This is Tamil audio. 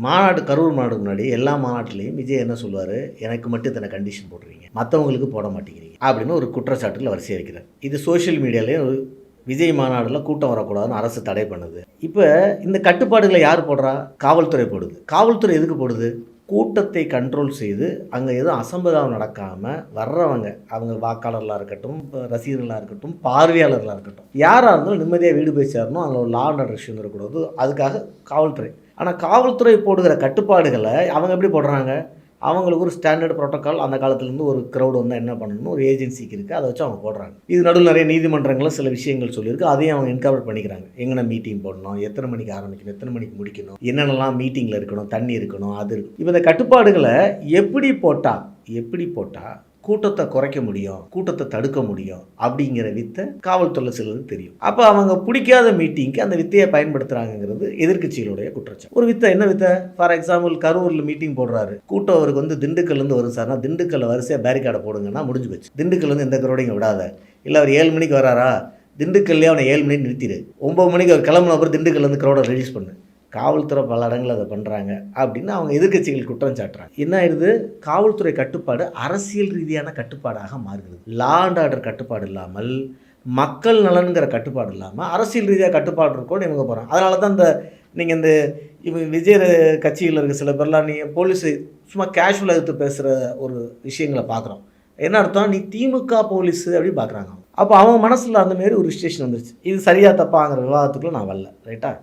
மாநாடு கரூர் மாநாடுக்கு முன்னாடி எல்லா மாநாட்டிலையும் விஜய் என்ன சொல்லுவார், எனக்கு மட்டும் இத்தனை கண்டிஷன் போடுறீங்க, மற்றவங்களுக்கு போட மாட்டேங்கிறீங்க அப்படின்னு ஒரு குற்றச்சாட்டுகளை வரிசையாக வைக்கிறார். இது சோஷியல் மீடியாலேயும் விஜய் மாநாடில் கூட்டம் வரக்கூடாதுன்னு அரசு தடை பண்ணுது. இப்போ இந்த கட்டுப்பாடுகளை யார் போடுறா? காவல்துறை போடுது. காவல்துறை எதுக்கு போடுது? கூட்டத்தை கண்ட்ரோல் செய்து அங்கே எதுவும் அசம்பதாரம் நடக்காமல் வர்றவங்க, அவங்க வாக்காளர்களாக இருக்கட்டும், ரசிகர்களாக இருக்கட்டும், பார்வையாளர்களாக இருக்கட்டும், யாராக இருந்தாலும் நிம்மதியாக வீடு போய் சேரணும், அதில் ஒரு லா அண்ட் ஆர்டர் இஷ்யூ இருக்கக்கூடாது. அதுக்காக காவல்துறை. ஆனால் காவல்துறை போடுகிற கட்டுப்பாடுகளை அவங்க எப்படி போடுறாங்க? அவங்களுக்கு ஒரு ஸ்டாண்டர்ட் ப்ரோட்டோக்கால் அந்த காலத்துலேருந்து ஒரு க்ரௌடு வந்தால் என்ன பண்ணணும்னு ஒரு ஏஜென்சிக்கு இருக்குது, அதை வச்சு அவங்க போடுறாங்க. இது நடுவில் நிறைய நீதிமன்றங்களும் சில விஷயங்கள் சொல்லியிருக்கு, அதையும் அவங்க இன்கார்பரேட் பண்ணிக்கிறாங்க. எங்கன்னா மீட்டிங் போடணும், எத்தனை மணிக்கு ஆரம்பிக்கணும், எத்தனை மணிக்கு முடிக்கணும், என்னென்னலாம் மீட்டிங்கில் இருக்கணும், தண்ணி இருக்கணும், அது இருக்கும். இப்போ இந்த கட்டுப்பாடுகளை எப்படி போட்டால் கூட்டத்தை குறைக்க முடியும், கூட்டத்தை தடுக்க முடியும் அப்படிங்கிற வித்தை காவல்துறை சிலருக்கு தெரியும். அப்போ அவங்க பிடிக்காத மீட்டிங்க்கு அந்த வித்தையை பயன்படுத்துகிறாங்கிறது எதிர்க்கட்சிகளுடைய குற்றச்சாட்டு. ஒரு வித்தை என்ன வித்தை? ஃபார் எக்ஸாம்பிள் கரூரில் மீட்டிங் போடுறாரு, கூட்டம் அவருக்கு வந்து திண்டுக்கல்லேருந்து வரும் சார்னா திண்டுக்கல்ல வரிசையாக பேரிகார்டை போடுங்கன்னா முடிஞ்சு போச்சு. திண்டுக்கல்லேருந்து எந்த க்ரௌடையும் விடாத. இல்லை அவர் 7 மணிக்கு வராரா, திண்டுக்கல்லே அவனை 7 மணிக்கு நிறுத்திடு, 9 மணிக்கு அவர் கிளம்புன அப்புறம் திண்டுக்கல்லேருந்து க்ரௌடை ரிலீஸ் பண்ணு. காவல்துறை பல இடங்கள் அதை பண்ணுறாங்க அப்படின்னு அவங்க எதிர்க்கட்சிகள் குற்றம் சாட்டுறாங்க. என்ன ஆயிடுது? காவல்துறை கட்டுப்பாடு அரசியல் ரீதியான கட்டுப்பாடாக மாறுகிறது. லா அண்ட் ஆர்டர் கட்டுப்பாடு இல்லாமல், மக்கள் நலன்கிற கட்டுப்பாடு இல்லாமல் அரசியல் ரீதியாக கட்டுப்பாடு இருக்கோன்னு இவங்க போகிறாங்க. அதனால தான் நீங்கள் இவங்க விஜய் கட்சியில் இருக்க சில பேர்லாம் நீங்கள் போலீஸு சும்மா கேஷுவலாக எடுத்து பேசுகிற ஒரு விஷயங்களை பார்க்குறோம். என்ன அர்த்தம்? நீ திமுக போலீஸு அப்படின்னு பார்க்குறாங்க. அப்போ அவங்க மனசில் அந்தமாரி ஒரு ஸ்டேஷன் வந்துருச்சு. இது சரியாக தப்பாங்கிற விவாதத்துக்குள்ள நான் வரல, ரைட்டா?